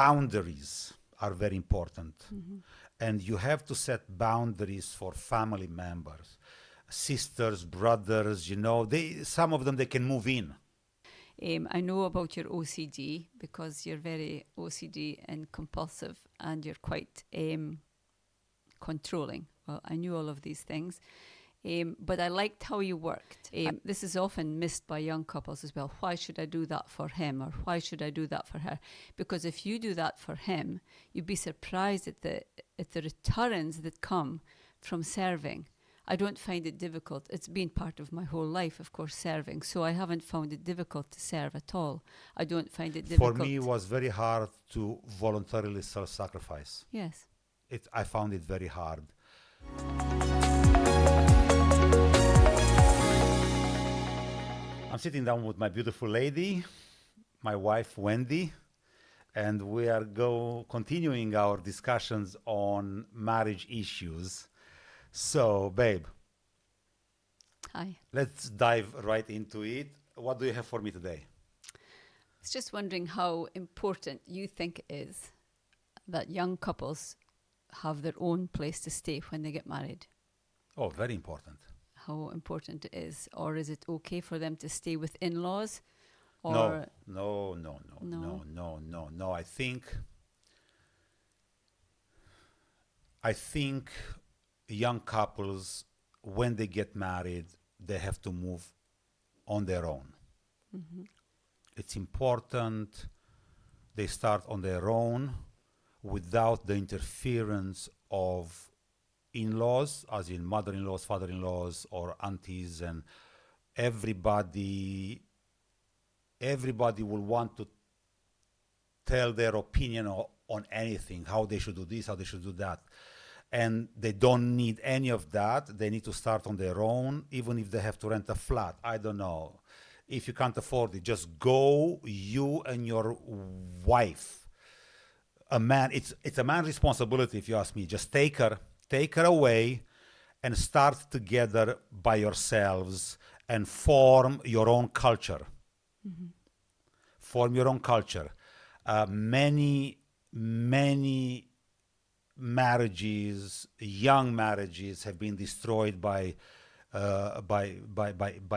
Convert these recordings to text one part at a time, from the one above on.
boundaries are very important. And you have to set boundaries for family members, sisters, brothers, some of them, they can move in. I know about your OCD because you're very OCD and compulsive and you're quite controlling. Well, I knew all of these things. But I liked how you worked. This is often missed by young couples as well. Why should I do that for him, or why should I do that for her? Because if you do that for him, you'd be surprised at the returns that come from serving. I don't find it difficult. It's been part of my whole life, of course, serving. So I haven't found it difficult to serve at all. I don't find it difficult. For me, it was very hard to voluntarily self-sacrifice. Yes. I found it very hard. I'm sitting down with my beautiful lady, my wife, Wendy, and we are continuing our discussions on marriage issues. So, babe. Hi. Let's dive right into it. What do you have for me today? I was just wondering how important you think it is that young couples have their own place to stay when they get married. Oh, very important. How important it is, or is it okay for them to stay with in-laws? No. I think young couples, when they get married, they have to move on their own. Mm-hmm. It's important they start on their own without the interference of in-laws, as in mother-in-laws, father-in-laws, or aunties, and everybody will want to tell their opinion on anything, how they should do this, how they should do that. And they don't need any of that. They need to start on their own, even if they have to rent a flat. I don't know. If you can't afford it, just go, you and your wife. It's a man's responsibility, if you ask me. Just take her away and start together by yourselves and form your own culture. Mm-hmm. Form your own culture. Many marriages, young marriages, have been destroyed by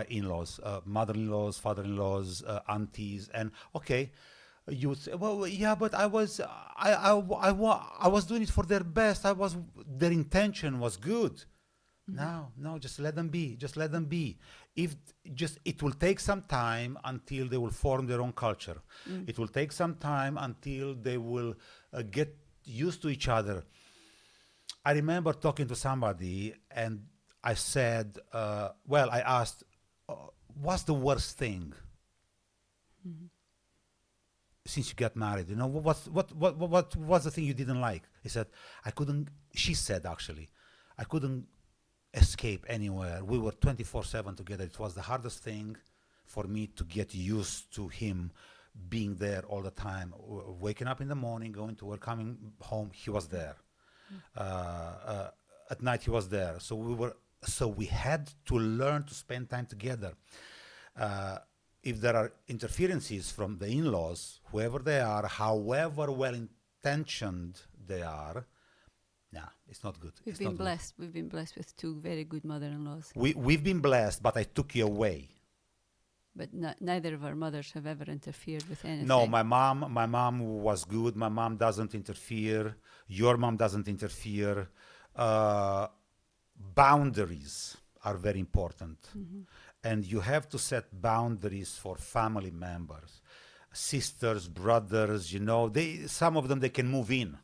in-laws, mother-in-laws, father-in-laws, aunties, and okay. You would say, well, yeah, but I was doing it for their best. Their intention was good. Mm-hmm. No, just let them be. Just let them be. It will take some time until they will form their own culture. It will take some time until they will get used to each other. I remember talking to somebody and I said, I asked, what's the worst thing? Mm-hmm. Since you got married, what was the thing you didn't like? She said, I couldn't escape anywhere. We were 24/7 together. It was the hardest thing for me to get used to him being there all the time. Waking up in the morning, going to work, coming home, he was there. At night he was there. So we had to learn to spend time together. If there are interferences from the in-laws, whoever they are, however well-intentioned they are, it's not good. We've been blessed. We've been blessed with two very good mother-in-laws. We've been blessed, but I took you away. But neither of our mothers have ever interfered with anything. No, my mom was good. My mom doesn't interfere. Your mom doesn't interfere. Boundaries are very important. Mm-hmm. And you have to set boundaries for family members, sisters, brothers, some of them, they can move in.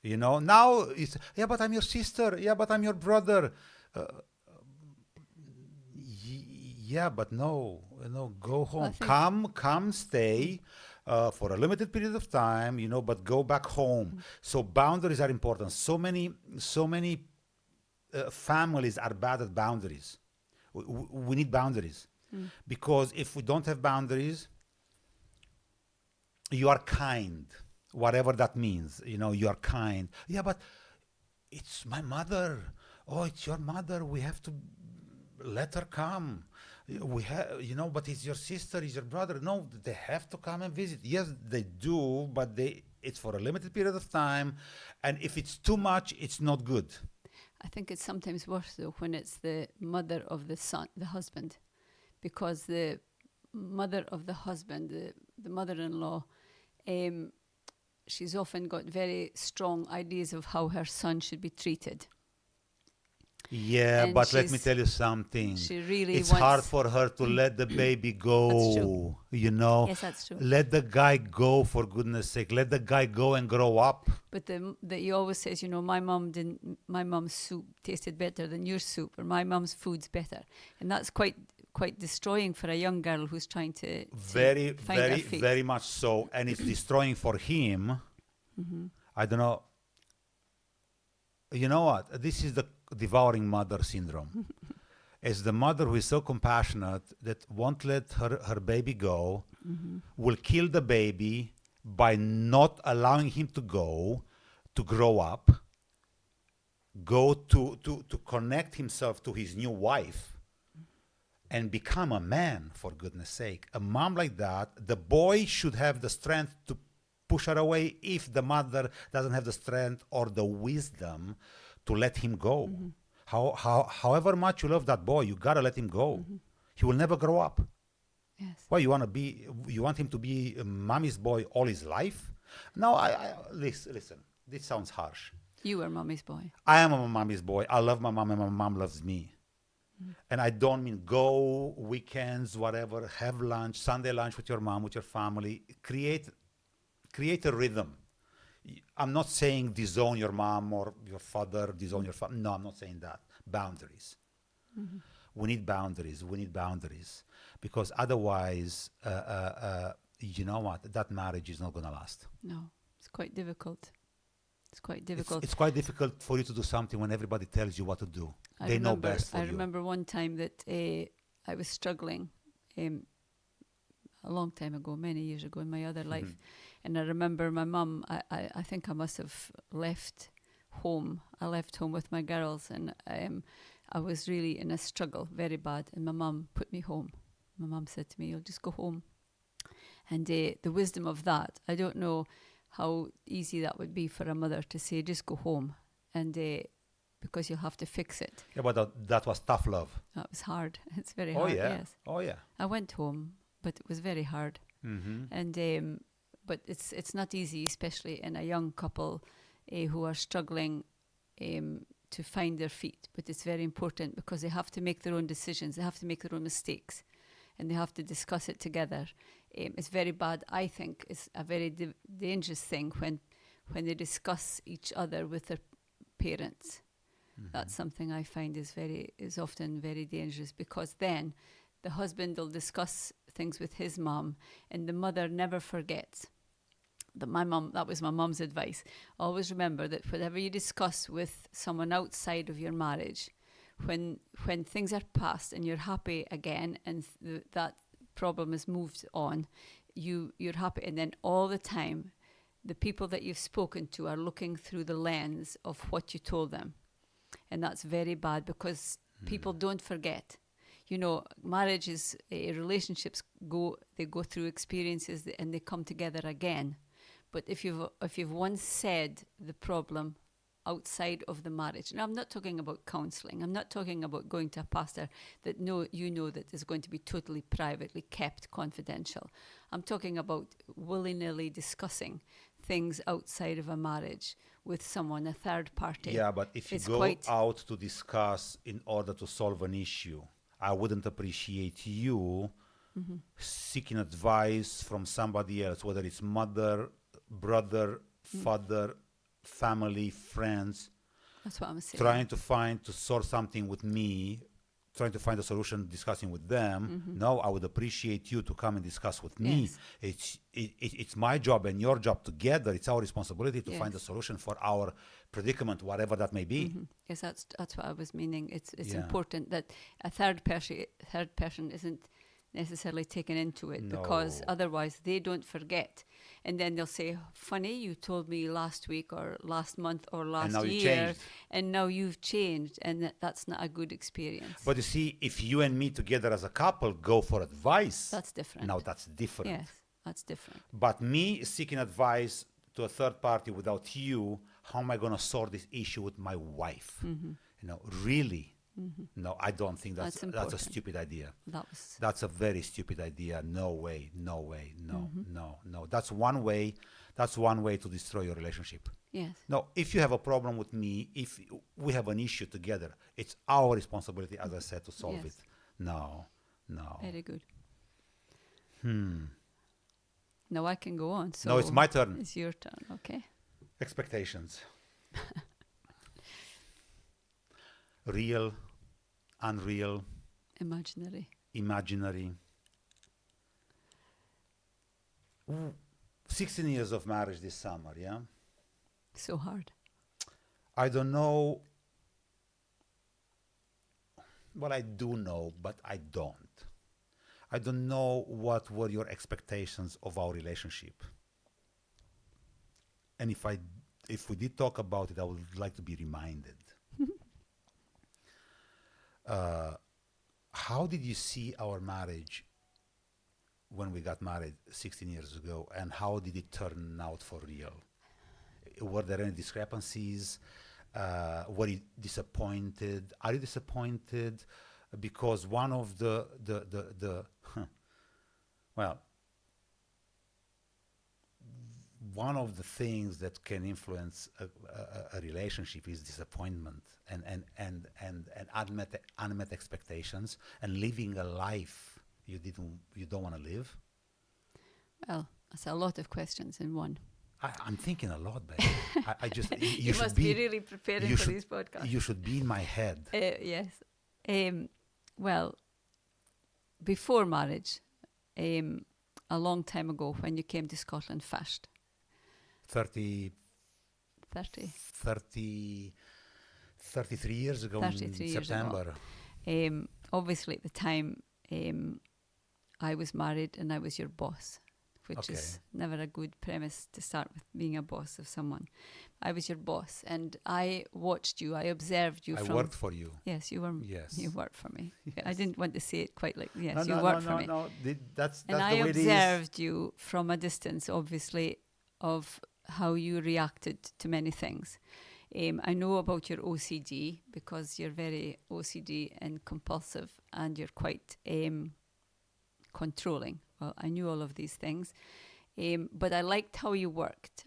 Now it's, yeah, but I'm your sister. Yeah, but I'm your brother. Yeah, but no, go home. Come, stay for a limited period of time, but go back home. Mm-hmm. So boundaries are important. So many families are bad at boundaries. We need boundaries because if we don't have boundaries, you are kind, whatever that means. You are kind. Yeah, but it's my mother. Oh, it's your mother. We have to let her come. We have, but it's your sister, it's your brother. No, they have to come and visit. Yes, they do, but it's for a limited period of time, and if it's too much, it's not good. I think it's sometimes worse though when it's the mother of the son, the husband, because the mother of the husband, the mother-in-law, she's often got very strong ideas of how her son should be treated. Yeah, And but let me tell you something. She really It's wants, hard for her to let the baby go. That's true. Yes, that's true. Let the guy go, for goodness sake. Let the guy go and grow up. But he always says, my mum's soup tasted better than your soup, or my mum's food's better, and that's quite destroying for a young girl who's trying to Very, find her very, feet. very much so, and it's destroying for him. Mm-hmm. I don't know. You know what? This is the devouring mother syndrome. It's the mother who is so compassionate that won't let her baby go, will kill the baby by not allowing him to grow up, go to connect himself to his new wife and become a man, for goodness sake. A mom like that, the boy should have the strength to push her away if the mother doesn't have the strength or the wisdom to let him go. However much you love that boy, you gotta let him go. He will never grow up. Yes. Well, you want him to be a mommy's boy all his life? No, I listen. This sounds harsh. You were mommy's boy. I am a mommy's boy. I love my mom, and my mom loves me. And I don't mean go weekends, whatever, have lunch, Sunday lunch with your mom, with your family. Create a rhythm. I'm not saying disown your mom or your father, disown your father. No, I'm not saying that. Boundaries. We need boundaries. Because otherwise, you know what? That marriage is not going to last. No, it's quite difficult. It's quite difficult. It's quite difficult for you to do something when everybody tells you what to do. They know best for you. I remember one time that I was struggling a long time ago, many years ago in my other life. And I remember my mum, I think I must have left home. I left home with my girls, and I was really in a struggle, very bad. And my mum put me home. My mum said to me, "You'll just go home." And the wisdom of that, I don't know how easy that would be for a mother to say, "Just go home," and because you'll have to fix it. Yeah, but that was tough love. That was hard. It's very hard. Yes. Oh yeah. I went home, but it was very hard. And but it's not easy, especially in a young couple who are struggling to find their feet. But it's very important because they have to make their own decisions. They have to make their own mistakes, and they have to discuss it together. It's very bad. I think it's a very dangerous thing when they discuss each other with their parents. That's something I find is often very dangerous, because then the husband will discuss things with his mom, and the mother never forgets. That was my mom's advice. Always remember that whatever you discuss with someone outside of your marriage, when things are past and you're happy again, and that problem is moved on, you're happy, and then all the time, the people that you've spoken to are looking through the lens of what you told them, and that's very bad, because people don't forget. Marriages, relationships go through experiences, and they come together again. But if you've once said the problem outside of the marriage, and I'm not talking about counselling, I'm not talking about going to a pastor that that is going to be totally privately kept confidential. I'm talking about willy-nilly discussing things outside of a marriage with someone, a third party. Yeah, but if you go out to discuss in order to solve an issue, I wouldn't appreciate you seeking advice from somebody else, whether it's mother, brother, father, family, friends. That's what I'm saying. Trying to sort something with me, trying to find a solution, discussing with them. No, I would appreciate you to come and discuss with me. Yes. It's my job and your job together. It's our responsibility to find a solution for our predicament, whatever that may be. Yes, that's what I was meaning. It's important that a third person isn't necessarily taken into it, because otherwise they don't forget. And then they'll say, funny, you told me last week or last month or last now you year, changed. and now you've changed, and that's not a good experience. But you see, if you and me together as a couple go for advice, That's different. now that's different. Yes, that's different. But me seeking advice to a third party without you, how am I going to sort this issue with my wife? Really? No, I don't think that's a important. stupid idea. That's a very stupid idea. No way, no. That's one way to destroy your relationship. yes. No, if you have a problem with me, if we have an issue together, it's our responsibility, as I said, to solve Yes. it. No. Very good. Now I can go on. So No, it's my turn. It's your turn. Okay. Expectations. Real, unreal, Imaginary. imaginary. 16 years of marriage this summer, yeah? So hard. I don't know. Well, I do know, but I don't. I don't know what were your expectations of our relationship. And if we did talk about it, I would like to be reminded. How did you see our marriage when we got married 16 years ago, and how did it turn out for real? Were there any discrepancies? Were you disappointed? Are you disappointed because one of the well, one of the things that can influence a relationship is disappointment and unmet expectations, and living a life you don't want to live. Well, that's a lot of questions in one. I'm thinking a lot, babe. I just You should must be really preparing for these podcasts. You should be in my head. Yes. Well, before marriage, a long time ago, when you came to Scotland first. 33 years ago 33 in years September. Obviously, at the time, I was married and I was your boss, which Okay. is never a good premise to start with, being a boss of someone. I was your boss, and I watched you. I observed you. I worked for you. Yes, you were. Yes. You worked for me. Yes. I didn't want to say it quite like yes. No, you no, worked no, for me. no. That's And the I way it is. observed you from a distance, obviously, of how you reacted to many things. I know about your OCD because you're very OCD and compulsive, and you're quite controlling. Well, I knew all of these things. But I liked how you worked.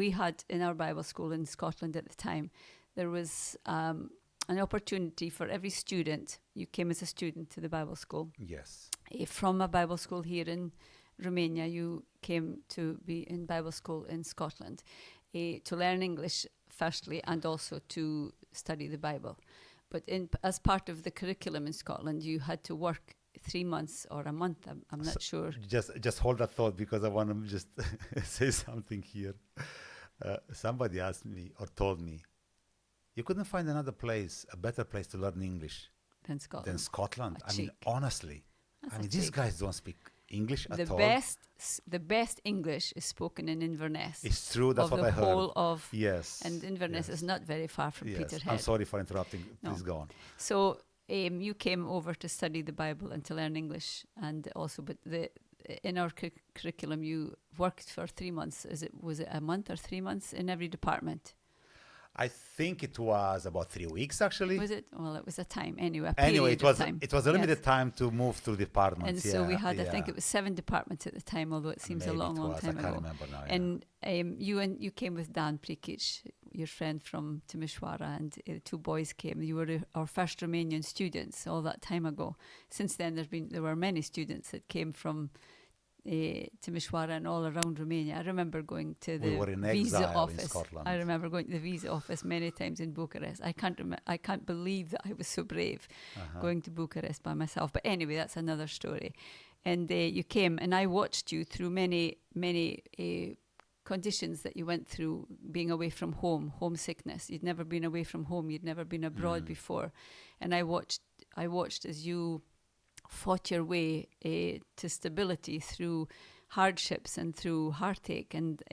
We had in our Bible school in Scotland at the time, there was an opportunity for every student. You came as a student to the Bible school. Yes. From a Bible school here in Romania, you came to be in Bible school in Scotland to learn English firstly, and also to study the Bible. But as part of the curriculum in Scotland, you had to work 3 months or a month. I'm not sure. Just hold that thought, because I want to just say something here. Somebody asked me or told me, you couldn't find another place, a better place to learn English Than Scotland. than Scotland. A I mean, cheek. honestly, That's I a mean, these cheek. guys don't speak English at all. The best English is spoken in Inverness. It's true. That's of what the I heard. whole of Yes. and Inverness yes. is not very far from Yes. Peterhead. I'm sorry for interrupting. No. Please go on. So you came over to study the Bible and to learn English, and also, but in our curriculum, you worked for 3 months. Was it a month or 3 months in every department? I think it was about 3 weeks, actually. Was it? Well, it was a time anyway. Anyway, it was time. It was a limited time to move through departments. And so we had, I think it was 7 departments at the time, although it seems Maybe a long I time can't ago. remember now. And you came with Dan Prikic, your friend from Timisoara, and the 2 boys came. You were our first Romanian students all that time ago. Since then, there were many students that came from Timisoara and all around Romania. I remember going to the were in visa exile in office. Scotland. I remember going to the visa office many times in Bucharest. I can't believe that I was so brave going to Bucharest by myself. But anyway, that's another story. And you came, and I watched you through many conditions that you went through, being away from home, homesickness. You'd never been away from home. You'd never been abroad before. And I watched as you fought your way to stability through hardships and through heartache. And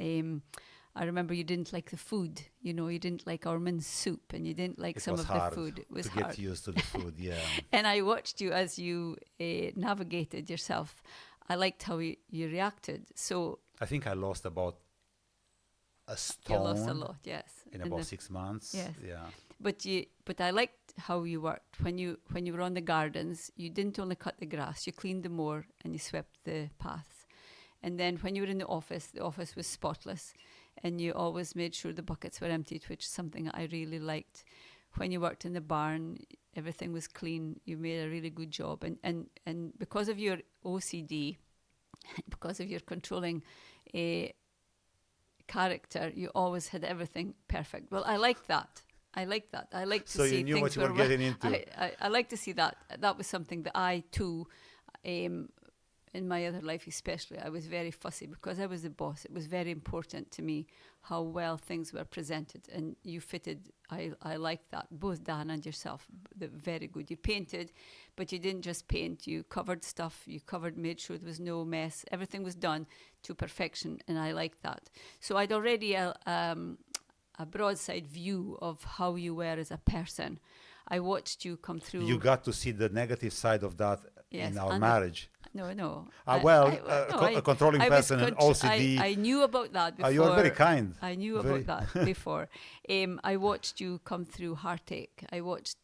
I remember you didn't like the food. You didn't like our mince soup, and you didn't like It some was of hard the food. It was to hard. get used to the food. Yeah. And I watched you as you navigated yourself. I liked how you reacted. So I think I lost about a you lost a stone lot, yes. in And about 6 months. Yes. Yeah. But I liked how you worked. When you were on the gardens, you didn't only cut the grass, you cleaned the moor and you swept the paths. And then when you were in the office was spotless, and you always made sure the buckets were emptied, which is something I really liked. When you worked in the barn, everything was clean. You made a really good job. And because of your OCD, because of your controlling character, you always had everything perfect. Well, I like that. I like that. I like to So see you knew things what you were getting into. I like to see that. That was something that I too, in my other life especially, I was very fussy because I was the boss. It was very important to me how well things were presented, and you fitted. I liked that, both Dan and yourself. Very good. You painted, but you didn't just paint. You covered stuff. You made sure there was no mess. Everything was done to perfection, and I liked that. So I'd already a broadside view of how you were as a person. I watched you come through. You got to see the negative side of that in our marriage. No. A controlling person and OCD. I knew about that before. You were very kind. I knew about that before. I watched you come through heartache. I watched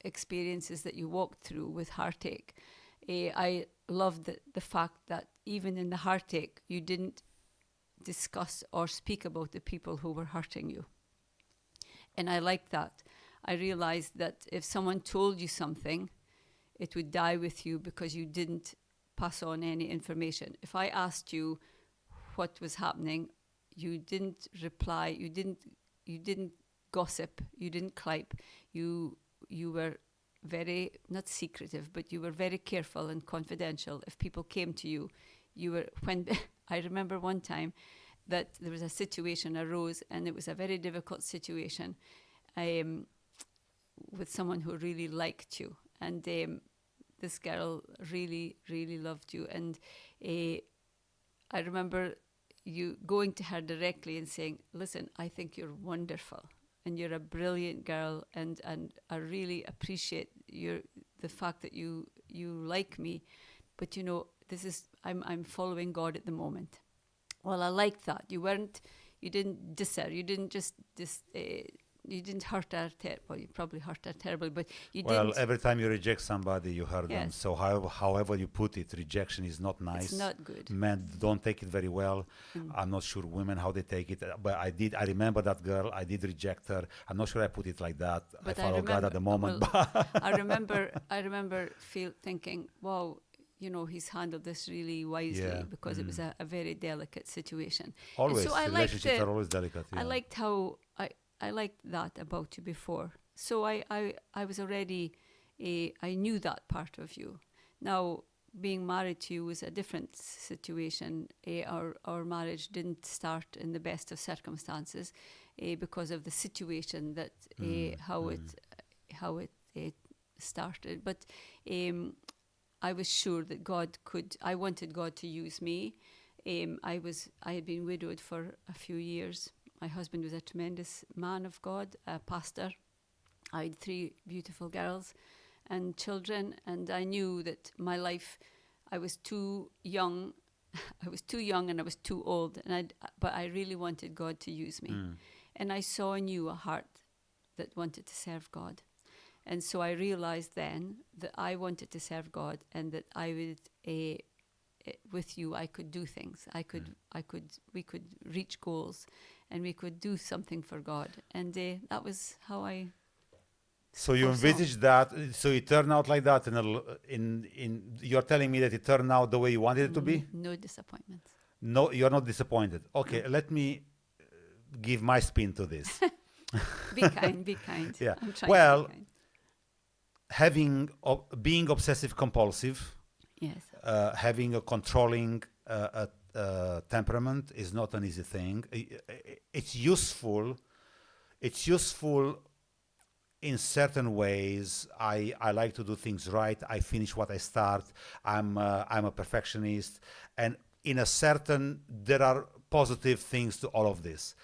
experiences that you walked through with heartache. I loved the fact that even in the heartache, you didn't discuss or speak about the people who were hurting you. And I liked that. I realized that if someone told you something, it would die with you because you didn't pass on any information. If I asked you what was happening, you didn't reply, you didn't gossip, you didn't clipe. You were very, not secretive, but you were very careful and confidential. If people came to you, I remember one time that there was a situation arose, and it was a very difficult situation with someone who really liked you. And this girl really, really loved you. And I remember you going to her directly and saying, listen, I think you're wonderful and you're a brilliant girl, and I really appreciate the fact that you like me. But I'm following God at the moment. Well, I liked that. You didn't diss her. You didn't just you didn't hurt her. Well, you probably hurt her terribly, but you didn't. Well, every time you reject somebody, you hurt them. Yes. So however you put it, rejection is not nice. It's not good. Men don't take it very well. I'm not sure women how they take it, but I did. I remember that girl. I did reject her. I'm not sure I put it like that. But I follow God at the moment. Well, I remember thinking, wow, he's handled this really wisely, because it was a very delicate situation. Always, and so relationships are always delicate. I liked how I liked that about you before. So I was already, I knew that part of you. Now, being married to you was a different situation. Our marriage didn't start in the best of circumstances because of the situation that how it started. But I was sure that I wanted God to use me. I had been widowed for a few years. My husband was a tremendous man of God, a pastor. I had 3 beautiful girls and children, and I knew that my life, I was too young. I was too young and I was too old, but I really wanted God to use me. And I saw in you a heart that wanted to serve God. And so I realized then that I wanted to serve God, and that I would, with you, I could do things. We could reach goals, and we could do something for God. And that was how I. So you envisaged that. So it turned out like that. You're telling me that it turned out the way you wanted it to be. No disappointments. No, you're not disappointed. Okay, let me give my spin to this. Be kind. Yeah. I'm trying Well, to be kind. Being obsessive compulsive, Yes. having a controlling temperament is not an easy thing. It's useful. It's useful in certain ways. I like to do things right. I finish what I start. I'm a perfectionist, and in a certain, there are positive things to all of this.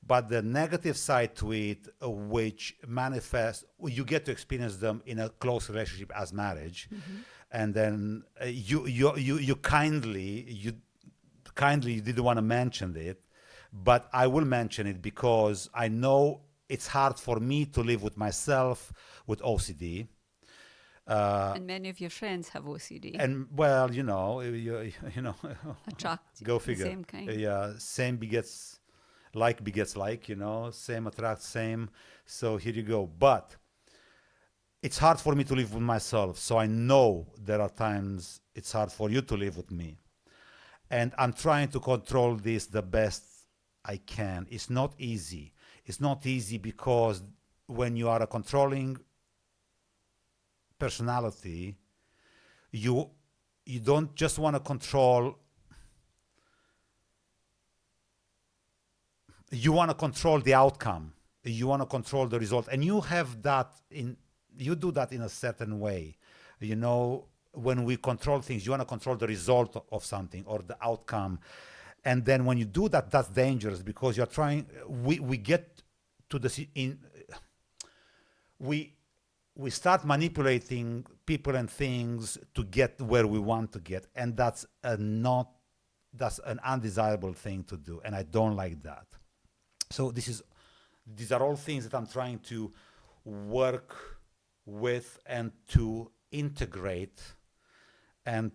But the negative side to it, which manifests, you get to experience them in a close relationship as marriage. And then you kindly didn't want to mention it, but I will mention it because I know it's hard for me to live with myself with OCD. And many of your friends have OCD. And well, you know, Attract go the figure. same kind. Yeah, same begets like, same attracts same. So here you go. But it's hard for me to live with myself. So I know there are times it's hard for you to live with me. And I'm trying to control this the best I can. It's not easy. It's not easy because when you are a controlling personality, you don't just want to control. You want to control the outcome. You want to control the result, and you do that in a certain way. When we control things, you want to control the result of something or the outcome. And then when you do that, that's dangerous because you're trying, we get to we start manipulating people and things to get where we want to get. And that's an undesirable thing to do. And I don't like that. So these are all things that I'm trying to work with and to integrate and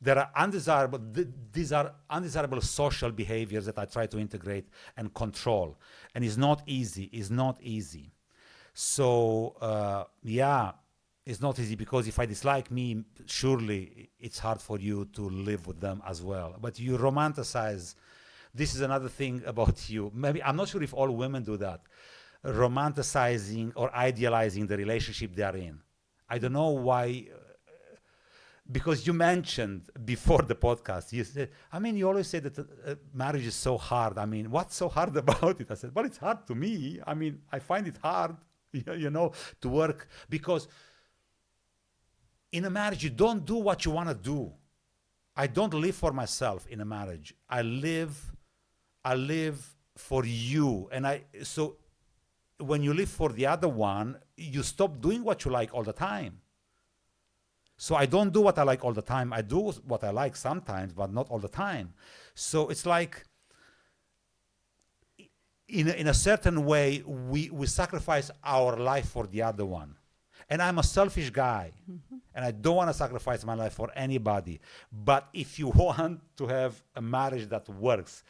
there are undesirable, these are undesirable social behaviors that I try to integrate and control. And it's not easy. So, it's not easy because if I dislike me, surely it's hard for you to live with them as well. But you romanticize. This is another thing about you. Maybe, I'm not sure if all women do that. Romanticizing or idealizing the relationship they're in. I don't know why, because you mentioned before the podcast, you said, you always say that marriage is so hard. What's so hard about it? I said, well, it's hard to me. I find it hard, to work because in a marriage, you don't do what you want to do. I don't live for myself in a marriage. I live for you. So when you live for the other one, you stop doing what you like all the time. So I don't do what I like all the time. I do what I like sometimes, but not all the time. So it's like, in a certain way, we sacrifice our life for the other one. And I'm a selfish guy, and I don't want to sacrifice my life for anybody. But if you want to have a marriage that works,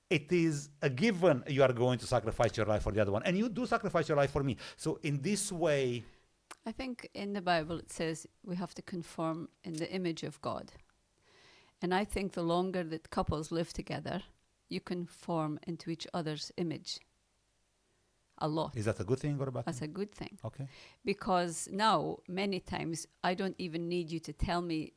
it is a given you are going to sacrifice your life for the other one. And you do sacrifice your life for me. So in this way, I think in the Bible it says we have to conform in the image of God. And I think the longer that couples live together, you conform into each other's image a lot. Is that a good thing or a bad thing? That's a good thing. Okay. Because now, many times, I don't even need you to tell me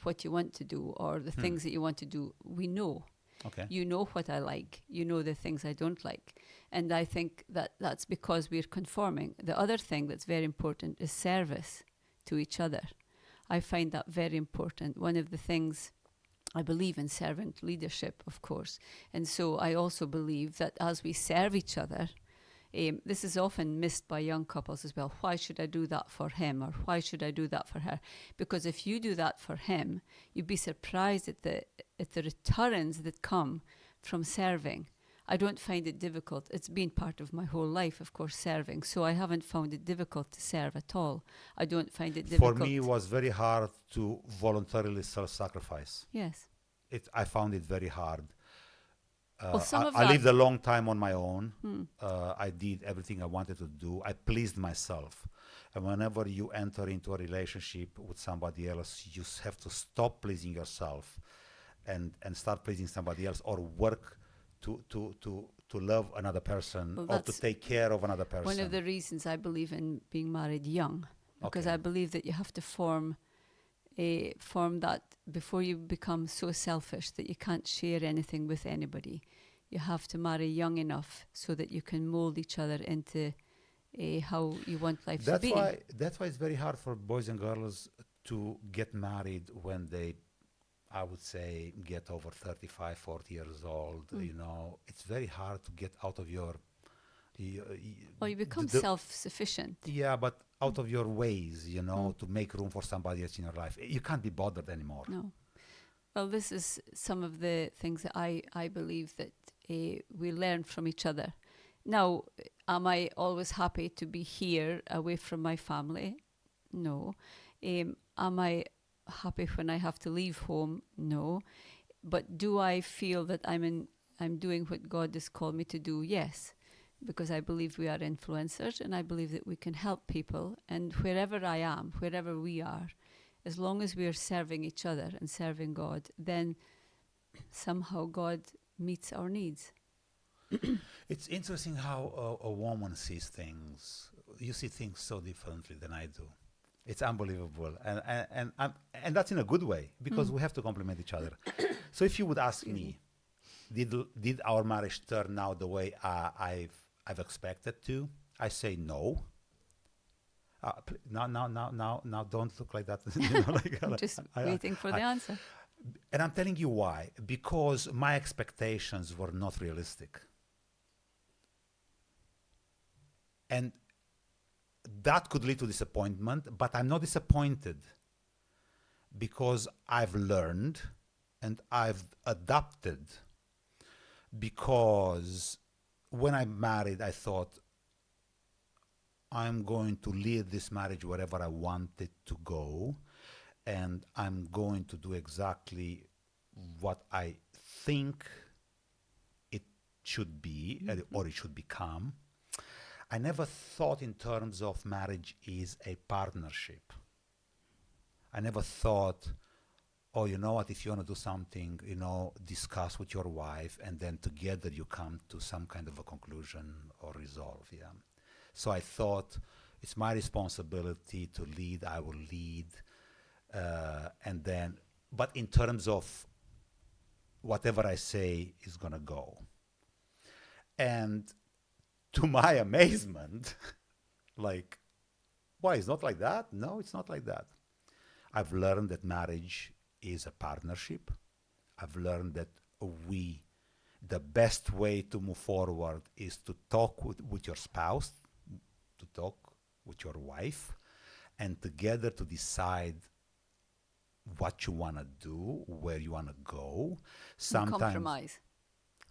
what you want to do or the things that you want to do. We know. Okay. You know what I like. You know the things I don't like. And I think that that's because we're conforming. The other thing that's very important is service to each other. I find that very important. One of the things, I believe in servant leadership, of course. And so I also believe that as we serve each other, this is often missed by young couples as well. Why should I do that for him, or why should I do that for her? Because if you do that for him, you'd be surprised at the returns that come from serving. I don't find it difficult. It's been part of my whole life, of course, serving. So I haven't found it difficult to serve at all. I don't find it difficult. For me, it was very hard to voluntarily self-sacrifice. Yes. I found it very hard. Well, I lived a long time on my own. I did everything I wanted to do. I pleased myself. And whenever you enter into a relationship with somebody else, you have to stop pleasing yourself and start pleasing somebody else, or work to love another person, or to take care of another person. One of the reasons I believe in being married young, because I believe that you have to form that before you become so selfish that you can't share anything with anybody. You have to marry young enough so that you can mold each other into how you want life to be. That's why it's very hard for boys and girls to get married when they I would say, get over 35, 40 years old, it's very hard to get out of your, y- y- Well, you become the- self-sufficient. yeah, but out of your ways, to make room for somebody else in your life. You can't be bothered anymore. No. Well, this is some of the things that I believe that we learn from each other. Now, am I always happy to be here away from my family? No. Am I happy when I have to leave home? No. But do I feel that I'm doing what God has called me to do? Yes. Because I believe we are influencers and I believe that we can help people. And wherever I am, wherever we are, as long as we are serving each other and serving God, then somehow God meets our needs. It's interesting how a woman sees things. You see things so differently than I do. It's unbelievable, and that's in a good way because we have to complement each other. So if you would ask me, did our marriage turn out the way I've expected to? I say no. Now, don't look like that. I'm just waiting for the answer. And I'm telling you why. Because my expectations were not realistic. And that could lead to disappointment, but I'm not disappointed because I've learned and I've adapted. Because when I married, I thought, I'm going to lead this marriage wherever I want it to go, and I'm going to do exactly what I think it should be, or it should become. I never thought in terms of marriage is a partnership. I never thought, oh, you know what, if you want to do something, discuss with your wife, and then together you come to some kind of a conclusion or resolve, yeah. So I thought it's my responsibility to lead, I will lead, but in terms of whatever I say is going to go. And to my amazement, why, it's not like that? No, it's not like that. I've learned that marriage is a partnership. I've learned that the best way to move forward is to talk with your spouse, to talk with your wife, and together to decide what you want to do, where you want to go. Sometimes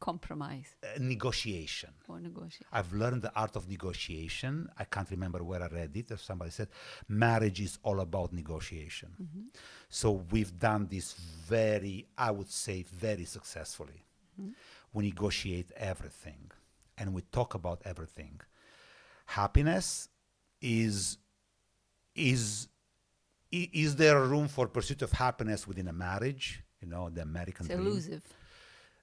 Compromise. Negotiation. Or negotiate. I've learned the art of negotiation. I can't remember where I read it. Or somebody said, marriage is all about negotiation. Mm-hmm. So we've done this I would say, very successfully. Mm-hmm. We negotiate everything, and we talk about everything. Happiness is there room for pursuit of happiness within a marriage? The American dream. It's elusive.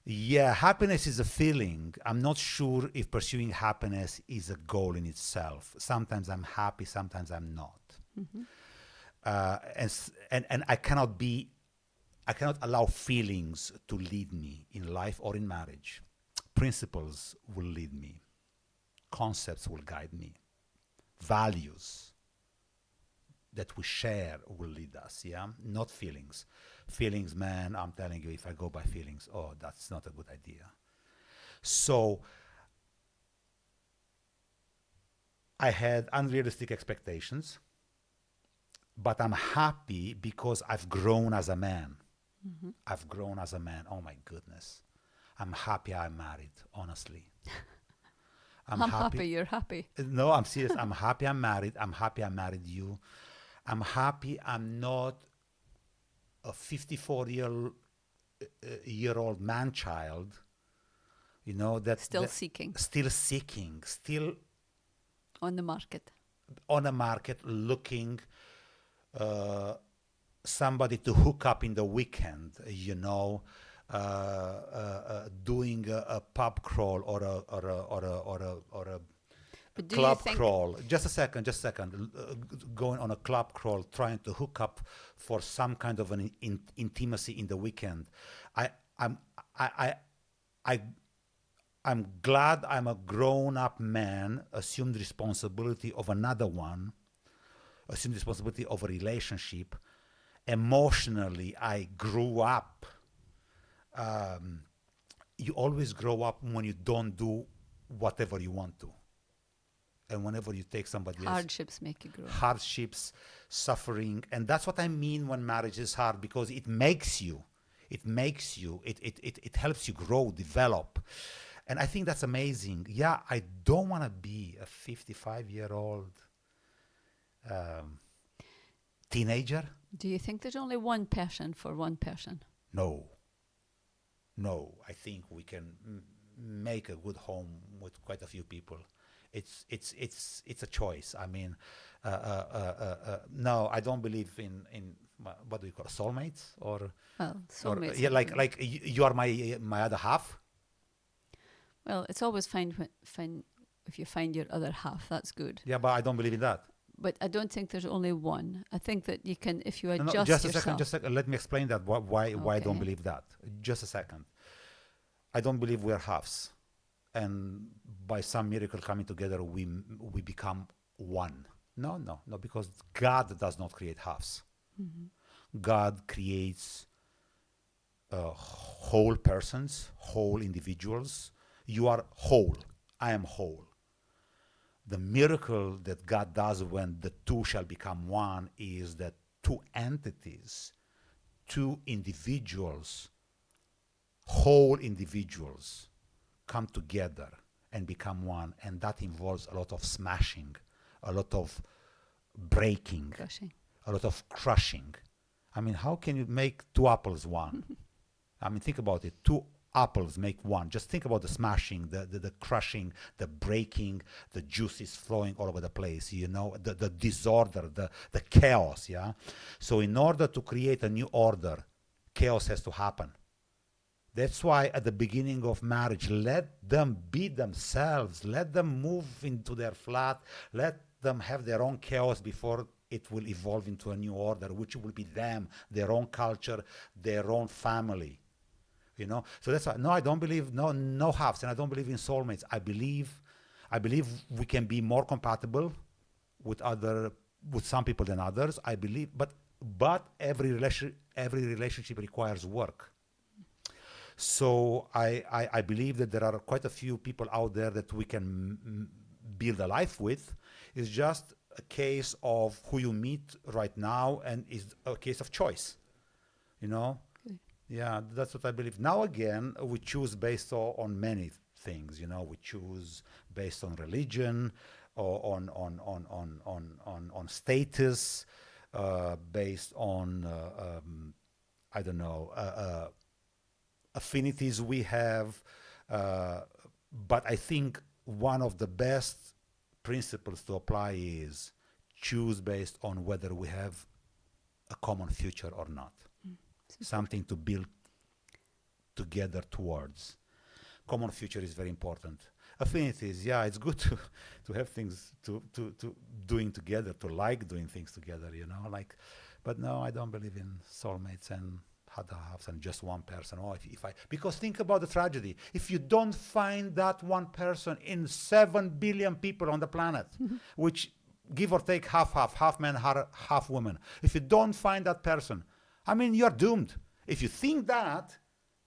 Yeah, happiness is a feeling. I'm not sure if pursuing happiness is a goal in itself. Sometimes I'm happy, sometimes I'm not. Mm-hmm. And I cannot allow feelings to lead me in life or in marriage. Principles will lead me. Concepts will guide me. Values that we share will lead us, yeah? Not feelings. Feelings, man, I'm telling you, if I go by feelings, that's not a good idea. So I had unrealistic expectations, but I'm happy because I've grown as a man. Mm-hmm. I've grown as a man. Oh my goodness. I'm happy I'm married, honestly. I'm happy you're happy. No, I'm serious. I'm happy I'm married. I'm happy I married you. I'm happy I'm not a 54-year-old man-child, Still seeking. Still on the market. On a market looking somebody to hook up in the weekend, doing a pub crawl or a club crawl. Just a second. Going on a club crawl, trying to hook up for some kind of an intimacy in the weekend. I'm glad I'm a grown-up man, assumed responsibility of another one, assumed responsibility of a relationship, emotionally I grew up. You always grow up when you don't do whatever you want to. And whenever you take somebody else, Hardships make you grow. hardships, suffering, and that's what I mean when marriage is hard, because it makes you, it helps you grow, develop. And I think that's amazing. Yeah, I don't want to be a 55-year-old teenager. Do you think there's only one person for one person? No, I think we can make a good home with quite a few people. It's a choice. I mean, no, I don't believe in what do you call it, soulmates or Well, soulmates. yeah, are good. like you are my other half. Well, it's always fine if you find your other half. That's good. Yeah, but I don't believe in that. But I don't think there's only one. I think that you can, if you No, adjust just a yourself. second. Just a second. Let me explain that. Why I don't Okay. believe that. Just a second. I don't believe we're halves, and by some miracle coming together, we become one. No, because God does not create halves. God creates whole persons, whole individuals. You are whole. I am whole. The miracle that God does when the two shall become one is that two entities, two individuals, whole individuals come together and become one. And that involves a lot of smashing, a lot of breaking, Crushing. a lot of crushing. I mean, how can you make two apples one? I mean, think about it. Two apples make one. Just think about the smashing, the crushing, the breaking, the juices flowing all over the place, you know, the disorder, the chaos, yeah? So in order to create a new order, chaos has to happen. That's why at the beginning of marriage, let them be themselves. Let them move into their flat. Let them have their own chaos before it will evolve into a new order, which will be them, their own culture, their own family. You know, so that's why. No, I don't believe no halves, and I don't believe in soulmates. I believe we can be more compatible with some people than others. I believe, but every relationship requires work. So I believe that there are quite a few people out there that we can build a life with. It's just a case of who you meet right now, and is a case of choice. You know. Yeah, that's what I believe. Now again, we choose based on many things. You know, we choose based on religion, or on status, based on I don't know, affinities we have. But I think one of the best principles to apply is choose based on whether we have a common future or not. Something to build together towards. Common future is very important. Affinities, yeah, it's good to have things to doing together, to like doing things together, you know, like. But no, I don't believe in soulmates and other halves and just one person. Or because think about the tragedy. If you don't find that one person in 7 billion people on the planet, which give or take half men, half women. If you don't find that person, I mean, you're doomed. If you think that,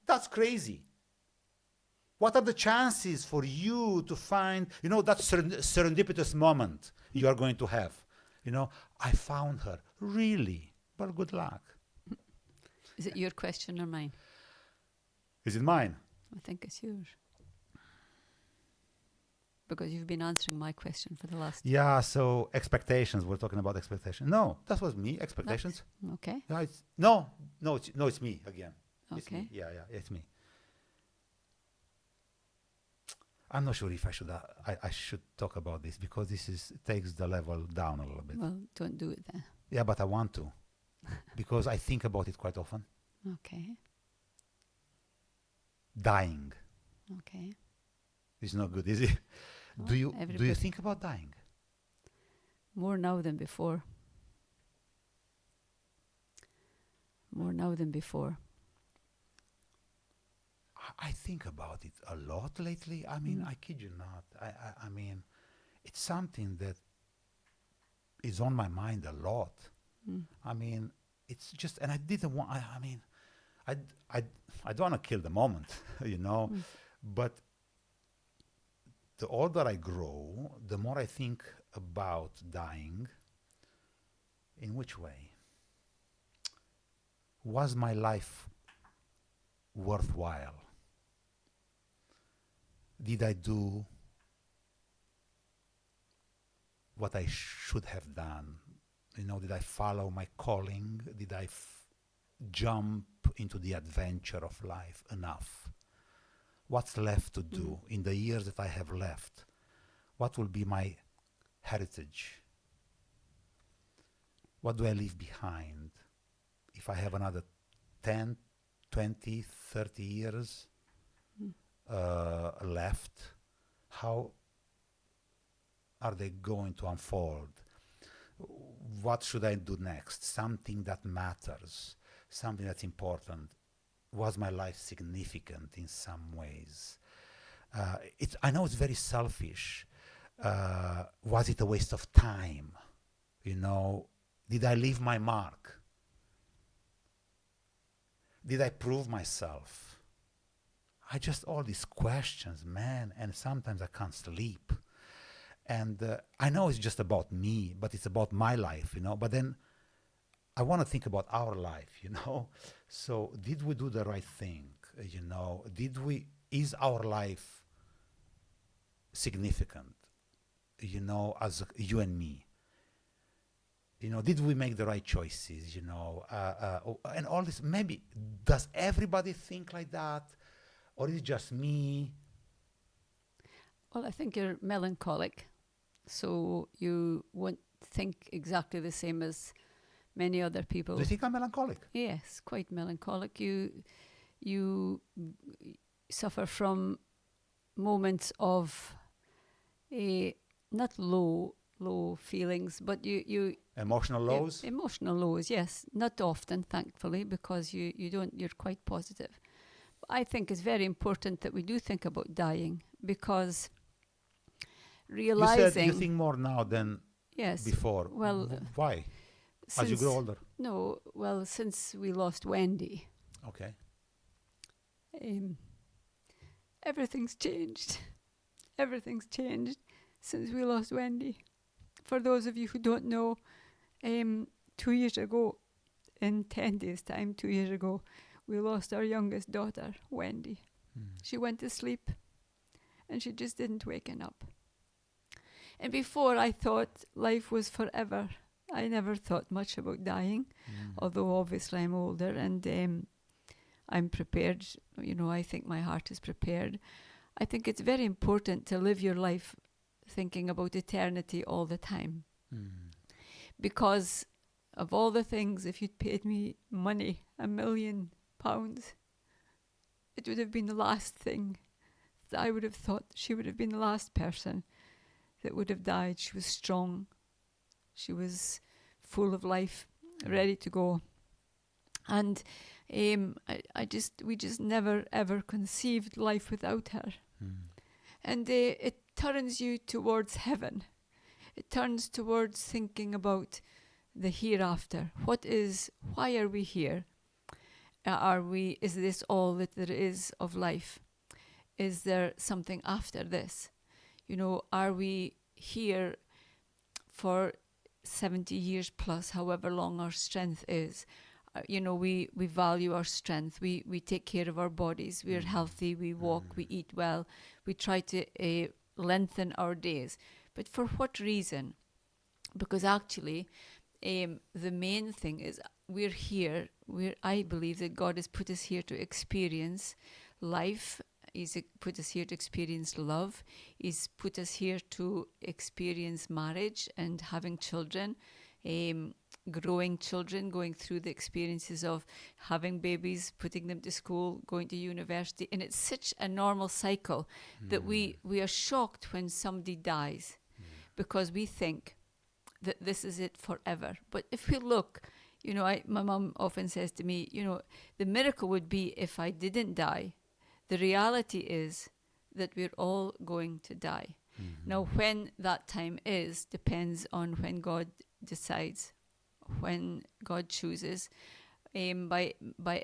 that's crazy. What are the chances for you to find, you know, that serendipitous moment you are going to have? You know, I found her. Really? Well, good luck. Is it your question or mine? Is it mine? I think it's yours. Because you've been answering my question for the last... Yeah, so expectations. We're talking about expectations. No, that was me. Expectations. Okay. Yeah, it's me again. It's Okay. me. Yeah, it's me. I'm not sure if I should talk about this, because this takes the level down a little bit. Well, don't do it then. Yeah, but I want to, because I think about it quite often. Okay. Dying. Okay. It's not good, is it? Well, Do you everybody- think about dying? More now than before. More now than before. I think about it a lot lately. I mean, I kid you not. I mean, it's something that is on my mind a lot. I mean, it's just, and I didn't want. I mean, I, I, I don't want to kill the moment, you know. But the older I grow, the more I think about dying. In which way? Was my life worthwhile? Did I do what I should have done? You know, did I follow my calling? Did I jump into the adventure of life enough? What's left to do in the years that I have left? What will be my heritage? What do I leave behind? If I have another 10, 20, 30 years left, how are they going to unfold? What should I do next? Something that matters, something that's important. Was my life significant in some ways? I know it's very selfish. Was it a waste of time? You know, did I leave my mark? Did I prove myself? All these questions, man, and sometimes I can't sleep. And I know it's just about me, but it's about my life, you know. But then I want to think about our life, you know. So did we do the right thing, you know? Is our life significant, you know, as you and me? You know, did we make the right choices, you know? And all this, maybe, does everybody think like that? Or is it just me? Well, I think you're melancholic, so you won't think exactly the same as many other people. Do you think I'm melancholic? Yes, quite melancholic. You suffer from moments of not low feelings, but you Emotional lows? emotional lows, yes. Not often, thankfully, because you're quite positive. I think it's very important that we do think about dying, because realizing... You said you think more now than before. Well, why? As you grow older? No, well, since we lost Wendy. Okay. Everything's changed. Everything's changed since we lost Wendy. For those of you who don't know, 2 years ago, in 10 days' time, 2 years ago, we lost our youngest daughter, Wendy. She went to sleep and she just didn't waken up. And before, I thought life was forever. I never thought much about dying, although obviously I'm older and I'm prepared. You know, I think my heart is prepared. I think it's very important to live your life thinking about eternity all the time. Because of all the things, if you'd paid me money, £1 million, it would have been the last thing that I would have thought. She would have been the last person that would have died. She was strong. She was full of life, ready to go. And we just never ever conceived life without her. And it turns you towards heaven. It turns towards thinking about the hereafter. Why are we here? Is this all that there is of life? Is there something after this? You know, are we here for 70 years plus, however long our strength is? You know, we value our strength. We take care of our bodies. We are healthy. We walk. We eat well. We try to lengthen our days. But for what reason? Because actually, the main thing is we're here. I believe that God has put us here to experience life. He's put us here to experience love. He's put us here to experience marriage and having children, growing children, going through the experiences of having babies, putting them to school, going to university. And it's such a normal cycle that we are shocked when somebody dies because we think that this is it forever. But if we look, you know, my mom often says to me, you know, the miracle would be if I didn't die. The reality is that we're all going to die. Now, when that time is depends on when God decides when God chooses, by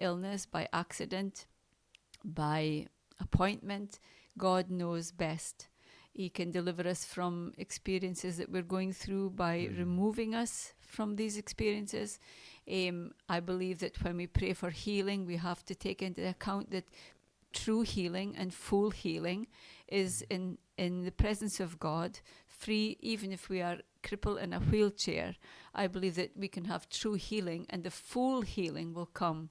illness, by accident, by appointment. God knows best. He can deliver us from experiences that we're going through by removing us from these experiences. I believe that when we pray for healing, we have to take into account that true healing and full healing is in the presence of God, free, even if we are crippled in a wheelchair. I believe that we can have true healing, and the full healing will come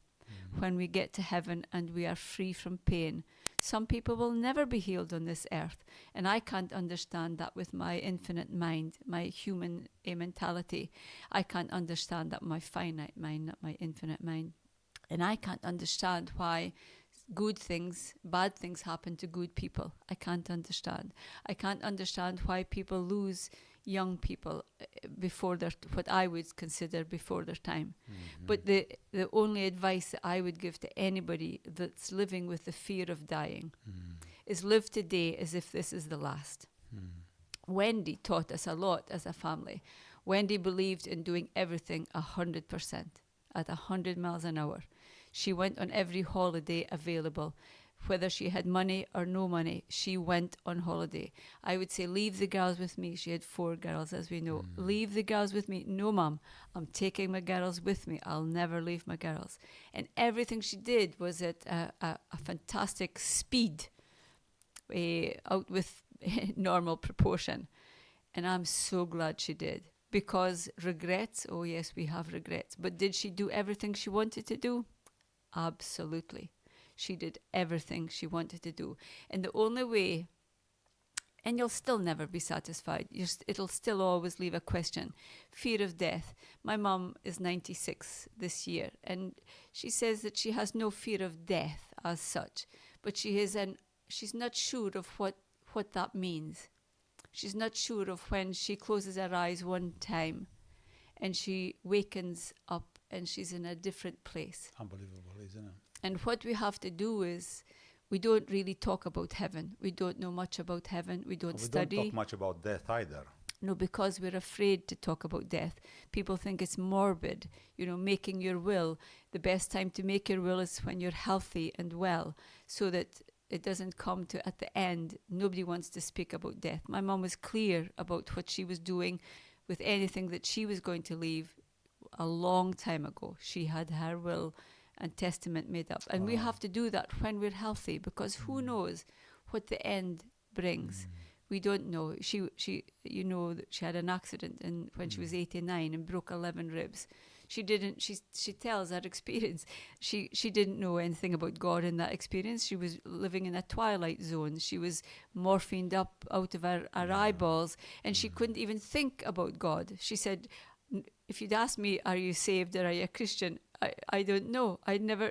when we get to heaven and we are free from pain. Some people will never be healed on this earth, and I can't understand that with my infinite mind, my human mentality. I can't understand that with my finite mind, not my infinite mind. And I can't understand why good things, bad things happen to good people. I can't understand. I can't understand why people lose young people before their, what I would consider before their time. But the only advice that I would give to anybody that's living with the fear of dying is live today as if this is the last. Wendy taught us a lot as a family. Wendy believed in doing everything 100%, at 100 miles an hour. She went on every holiday available. Whether she had money or no money, she went on holiday. I would say, leave the girls with me. She had 4 girls, as we know. Leave the girls with me. No, Mum, I'm taking my girls with me. I'll never leave my girls. And everything she did was at a fantastic speed, out with normal proportion. And I'm so glad she did. Because regrets, oh yes, we have regrets. But did she do everything she wanted to do? Absolutely. She did everything she wanted to do. And the only way, and you'll still never be satisfied, it'll still always leave a question. Fear of death. My mum is 96 this year, and she says that she has no fear of death as such, but she's not sure of what that means. She's not sure of when she closes her eyes one time and she wakens up and she's in a different place. Unbelievable, isn't it? And what we have to do is, we don't really talk about heaven. We don't know much about heaven. We don't study. We don't talk much about death either. No, because we're afraid to talk about death. People think it's morbid. Making your will. The best time to make your will is when you're healthy and well, so that it doesn't come to, at the end, nobody wants to speak about death. My mum was clear about what she was doing with anything that she was going to leave a long time ago. She had her will and testament made up. And we have to do that when we're healthy, because who knows what the end brings. We don't know. She that she had an accident when she was 89 and broke 11 ribs. She tells that experience. She didn't know anything about God in that experience. She was living in a twilight zone. She was morphined up out of her eyeballs, and she couldn't even think about God. She said, if you'd asked me, are you saved or are you a Christian? I don't know.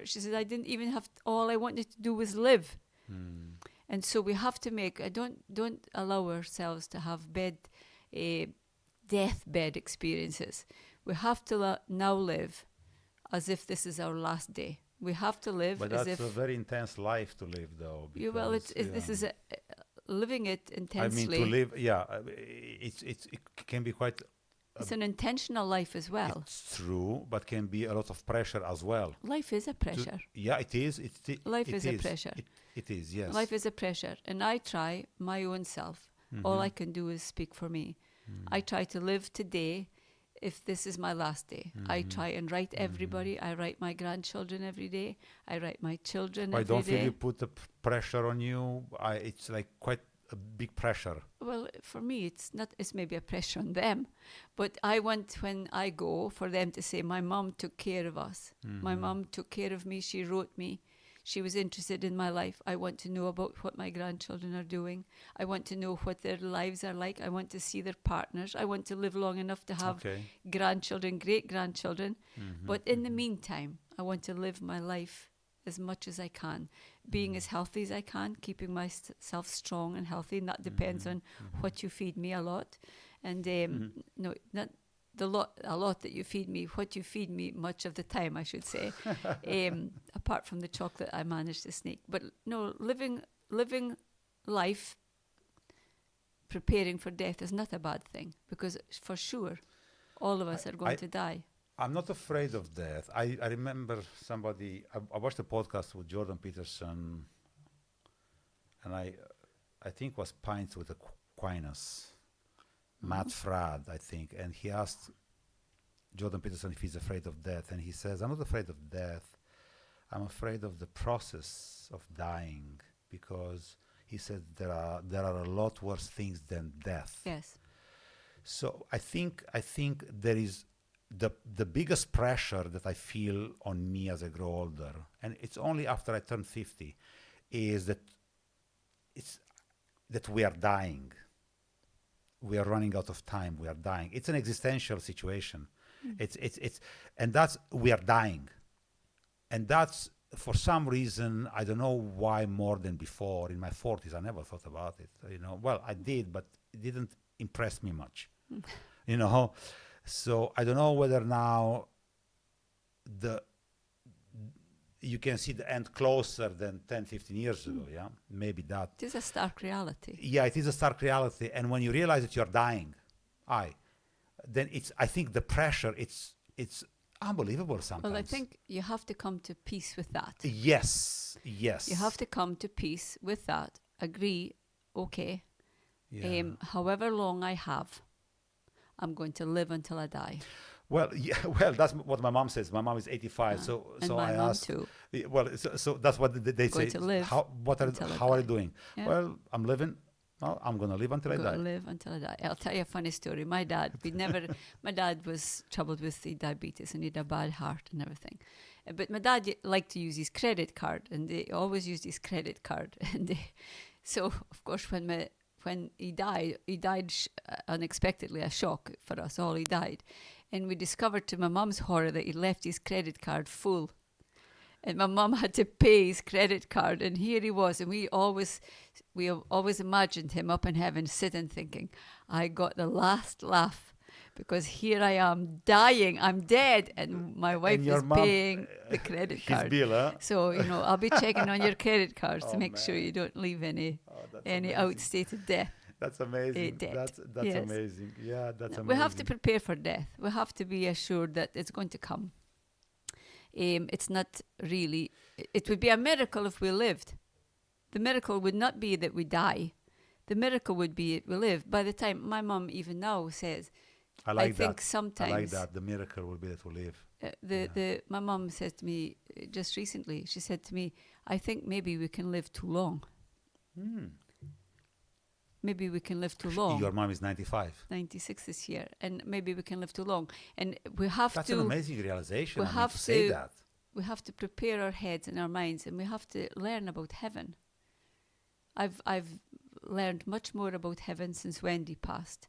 She said, I didn't even have, all I wanted to do was live. And so we have to don't allow ourselves to have deathbed experiences. We have to now live as if this is our last day. We have to live but as that's if... a very intense life to live, though. This is living it intensely. I mean, to live, it can be quite... It's an intentional life as well. It's true, but can be a lot of pressure as well. Life is a pressure. It is. Life is a pressure. It is, yes. Life is a pressure. And I try my own self. All I can do is speak for me. I try to live today if this is my last day. I try and write everybody. I write my grandchildren every day. I write my children every day. I don't feel you put the pressure on you. It's like quite a big pressure. Well, for me, it's not. It's maybe a pressure on them, but I want, when I go, for them to say, my mom took care of us. My mom took care of me. She wrote me. She was interested in my life. I want to know about what my grandchildren are doing. I want to know what their lives are like. I want to see their partners. I want to live long enough to have grandchildren, great-grandchildren. But in the meantime, I want to live my life as much as I can, being as healthy as I can, keeping myself strong and healthy, and that depends on what you feed me a lot. And no, not a lot that you feed me, what you feed me much of the time, I should say, apart from the chocolate I managed to sneak. But no, living life, preparing for death is not a bad thing, because for sure, all of us are going to die. I'm not afraid of death. I remember somebody. I watched a podcast with Jordan Peterson, and I think it was Pints with Aquinas, Matt Fradd, I think, and he asked Jordan Peterson if he's afraid of death, and he says, "I'm not afraid of death. I'm afraid of the process of dying, because he said there are a lot worse things than death." Yes. So I think there is the biggest pressure that I feel on me as I grow older, and it's only after I turn 50, is that we are dying. We are running out of time. We are dying. It's an existential situation. It's and that's, we are dying, and that's, for some reason, I don't know why, more than before. In my 40s, I never thought about it. Well, I did, but it didn't impress me much. So I don't know whether now you can see the end closer than 10, 15 years ago. Yeah, maybe that. It is a stark reality. Yeah, it is a stark reality. And when you realize that you're dying, then I think the pressure, it's unbelievable sometimes. Well, I think you have to come to peace with that. Yes. You have to come to peace with that. Agree, okay. Yeah. However long I have, I'm going to live until I die. Well, yeah, well, that's what my mom says. My mom is 85, so And so my I mom asked. too. Well, so that's what they Going say. to live How until I are you die. doing? Yeah. Well, I'm living. Well, I'm gonna live until I Going die. to live until I die. I'll tell you a funny story. My dad, my dad was troubled with the diabetes and he had a bad heart and everything. But my dad liked to use his credit card, and they always used his credit card. And so, of course, when he died unexpectedly, a shock for us all. He died, and we discovered, to my mum's horror, that he left his credit card full, and my mum had to pay his credit card. And here he was, and we always imagined him up in heaven, sitting thinking, "I got the last laugh." Because here I am dying, I'm dead, and my wife And your is mom, paying the credit his card. bill, huh? So, I'll be checking on your credit cards to Oh, make sure man. you don't leave any That's any amazing. outstated debt. That's amazing. Debt. That's Yes. amazing. Yeah, that's amazing. We have to prepare for death. We have to be assured that it's going to come. It's not really. It would be a miracle if we lived. The miracle would not be that we die. The miracle would be that we live. By the time, my mom even now says, I think that. sometimes I like that. The miracle will be that we live. my mom said to me just recently, she said to me, "I think maybe we can live too long. Maybe we can live too long." Your mom is 95. 96 this year, and maybe we can live too long. And we have That's to. an amazing realization. we I mean, have to say to- that. We have to prepare our heads and our minds, and we have to learn about heaven. I've learned much more about heaven since Wendy passed,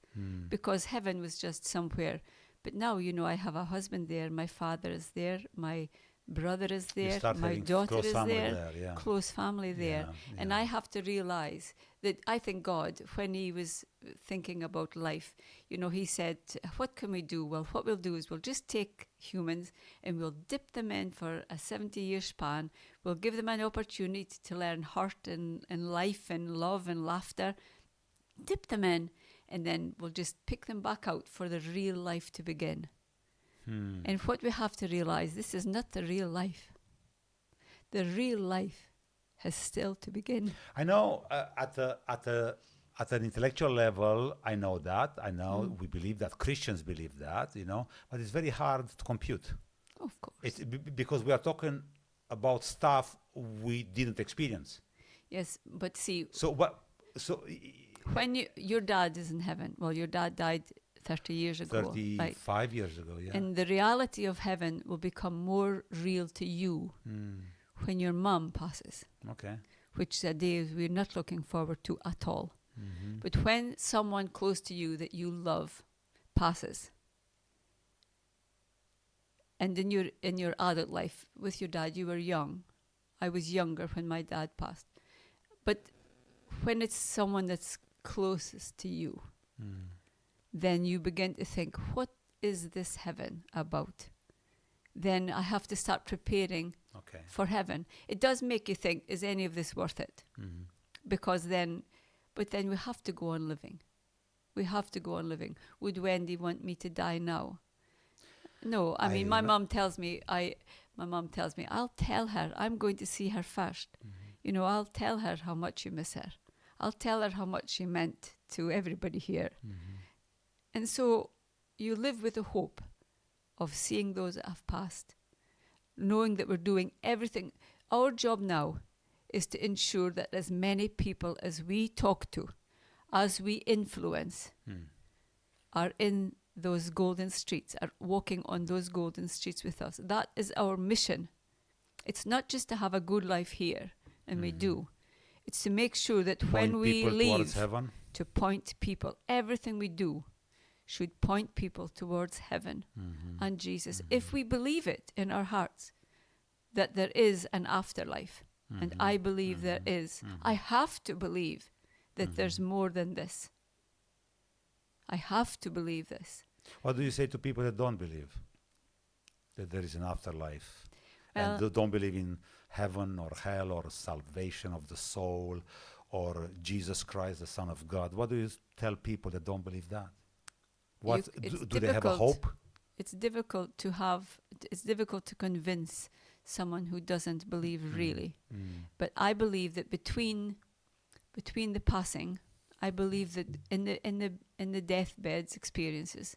because heaven was just somewhere. But now, I have a husband there, my father is there, my brother is You there, start my having daughter close is family there, yeah. close family there. Yeah, And yeah. I have to realize that I think God, when he was thinking about life, he said, "What can we do?" Well, what we'll do is we'll just take humans and we'll dip them in for a 70-year span. We'll give them an opportunity to learn heart and life and love and laughter. Dip them in, and then we'll just pick them back out for the real life to begin. And what we have to realize, this is not the real life. The real life has still to begin. I know at an intellectual level, I know that. I know we believe that. Christians believe that, but it's very hard to compute. Of course. It's because we are talking about stuff we didn't experience. Yes, but see, So what? So when your dad is in heaven, well, your dad died 30 years ago. 35 years ago, yeah. And the reality of heaven will become more real to you when your mom passes, Okay. which is a day we're not looking forward to at all. But when someone close to you that you love passes, and in your adult life with your dad, you were young. I was younger when my dad passed. But when it's someone that's closest to you, then you begin to think, what is this heaven about? Then I have to start preparing for heaven. It does make you think, is any of this worth it? Because then we have to go on living. We have to go on living. Would Wendy want me to die now? No, I mean, I my no- mom tells me, I'll tell her I'm going to see her first. You know, I'll tell her how much you miss her. I'll tell her how much she meant to everybody here. And so you live with the hope of seeing those that have passed, knowing that we're doing everything. Our job now is to ensure that as many people as we talk to, as we influence, are in those golden streets, are walking on those golden streets with us. That is our mission. It's not just to have a good life here, and we do. It's to make sure that when Point we people towards leave, heaven. to point people, everything we do should point people towards heaven and Jesus. If we believe it in our hearts, that there is an afterlife, and I believe there is, I have to believe that there's more than this. I have to believe this. What do you say to people that don't believe that there is an afterlife, Well, and don't believe in heaven or hell or salvation of the soul or Jesus Christ, the Son of God? What do you tell people that don't believe that? What do they have a hope? It's difficult to convince someone who doesn't believe really. But I believe that between the passing, I believe that in the deathbeds experiences,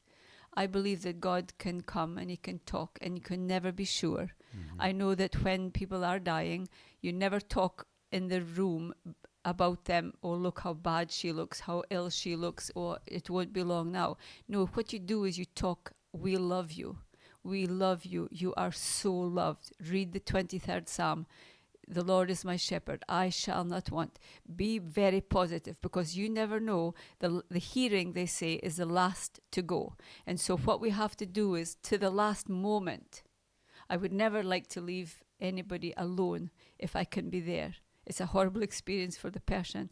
I believe that God can come and he can talk, and you can never be sure. I know that when people are dying, you never talk in the room about them, oh, look how bad she looks, how ill she looks, or it won't be long now. No, what you do is you talk, we love you. We love you. You are so loved. Read the 23rd Psalm. The Lord is my shepherd. I shall not want. Be very positive, because you never know. The hearing, they say, is the last to go. And so what we have to do is, to the last moment, I would never like to leave anybody alone if I can be there. It's a horrible experience for the person,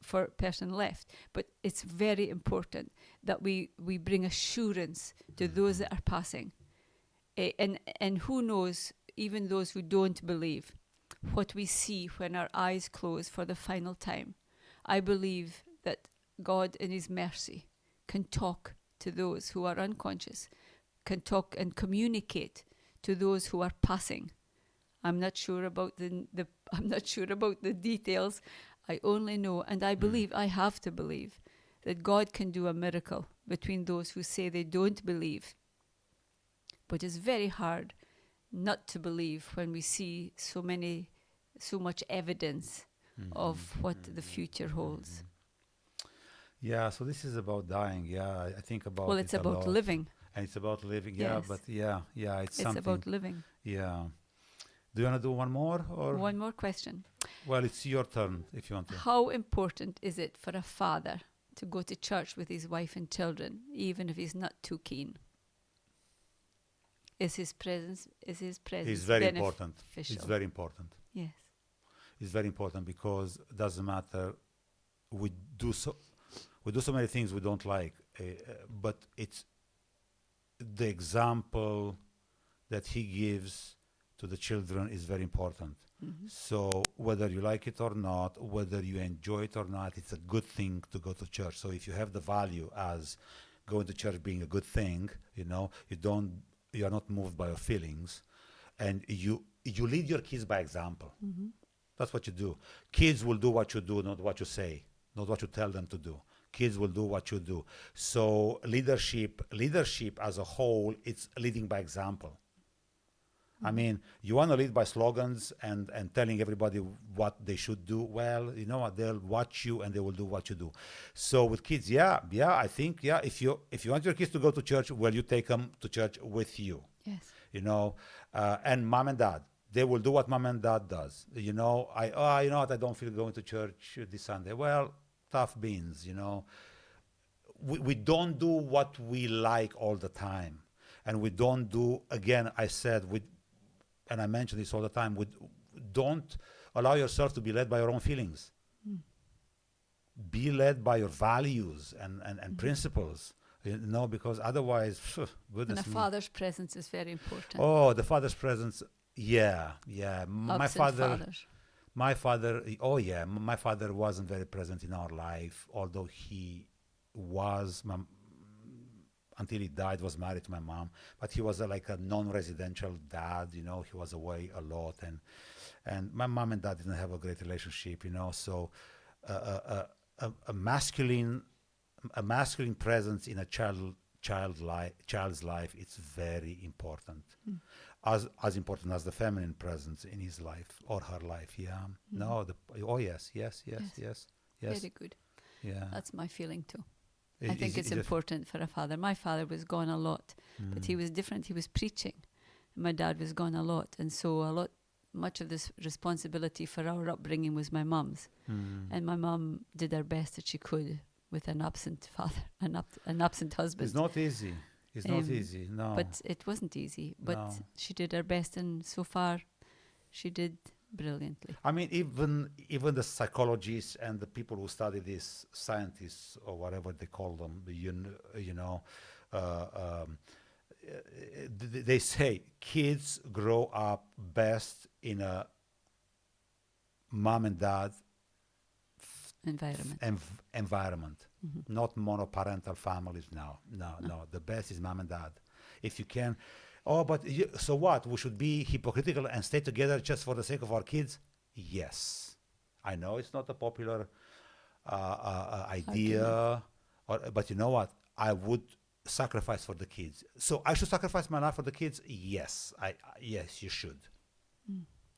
for person left. But it's very important that we bring assurance to those that are passing. And who knows, even those who don't believe, what we see when our eyes close for the final time. I believe that God in his mercy can talk to those who are unconscious, can talk and communicate to those who are passing. I'm not sure about I'm not sure about the details. I only know, and I believe, I have to believe, that God can do a miracle between those who say they don't believe. But it's very hard not to believe when we see so much evidence of what the future holds. Yeah, so this is about dying. Yeah, I think about Well, it it's a about lot. living. And it's about living. Yeah, Yes. but yeah, it's It's something. about living. Yeah. Do you want to do one more, or? One more question. Well, it's your turn if you want to. How important is it for a father to go to church with his wife and children, even if he's not too keen? Is his presence It's very beneficial? important. It's very important. Yes. It's very important, because it doesn't matter. We do so many things we don't like, but it's the example that he gives to the children is very important. So whether you like it or not, whether you enjoy it or not, it's a good thing to go to church. So if you have the value as going to church being a good thing, you are not moved by your feelings, and you lead your kids by example. That's what you do. Kids will do what you do, not what you say, not what you tell them to do. Kids will do what you do. So leadership as a whole, it's leading by example. I mean, you want to lead by slogans and telling everybody what they should do. Well, you know what? They'll watch you and they will do what you do. So with kids, I think, if you want your kids to go to church, well, you take them to church with you. Yes. And mom and dad, they will do what mom and dad does. You know what? I don't feel going to church this Sunday. Well, tough beans. We don't do what we like all the time, and we don't do. Again, I said and I mention this all the time, don't allow yourself to be led by your own feelings. Be led by your values and principles, because otherwise, goodness And a me. father's presence is very important. Oh, the father's presence. Yeah. My father wasn't very present in our life, although he was. until he died, was married to my mom. But he was like a non-residential dad, you know. He was away a lot, and my mom and dad didn't have a great relationship, you know. So uh, uh, uh, a masculine presence in a child's life, it's very important, as important as the feminine presence in his life or her life. Yeah. No. Oh yes. Yes. Yes. Yes. Yes. Yes. Very good. Yeah. That's my feeling too. Is- I think is- it's is it- important for a father. My father was gone a lot, but he was different. He was preaching. My dad was gone a lot, and so much of this responsibility for our upbringing was my mum's. And my mum did her best that she could with an absent father, an absent husband. It's not easy. It's not Um, easy. No. But it wasn't easy. But No. she did her best, and so far, she did brilliantly. I mean, even the psychologists and the people who study this, scientists or whatever they call them, you know, uh, um, they say kids grow up best in a mom and dad Environment. environment, not monoparental families. No. The best is mom and dad. If you can, but so what? We should be hypocritical and stay together just for the sake of our kids? Yes, I know it's not a popular idea, but you know what? I would sacrifice for the kids. So I should sacrifice my life for the kids? Yes, yes, you should.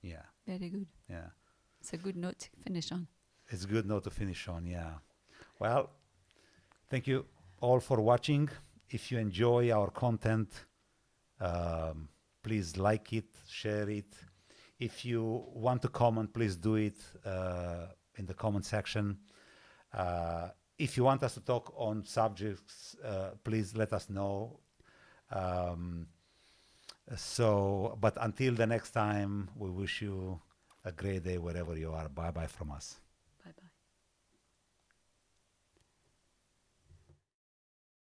Yeah, Very good. yeah. It's a good note to finish on. It's a good note to finish on, yeah. Well, thank you all for watching. If you enjoy our content, please like it, share it. If you want to comment, please do it in the comment section. If you want us to talk on subjects, please let us know. But until the next time, we wish you a great day wherever you are. Bye-bye from us.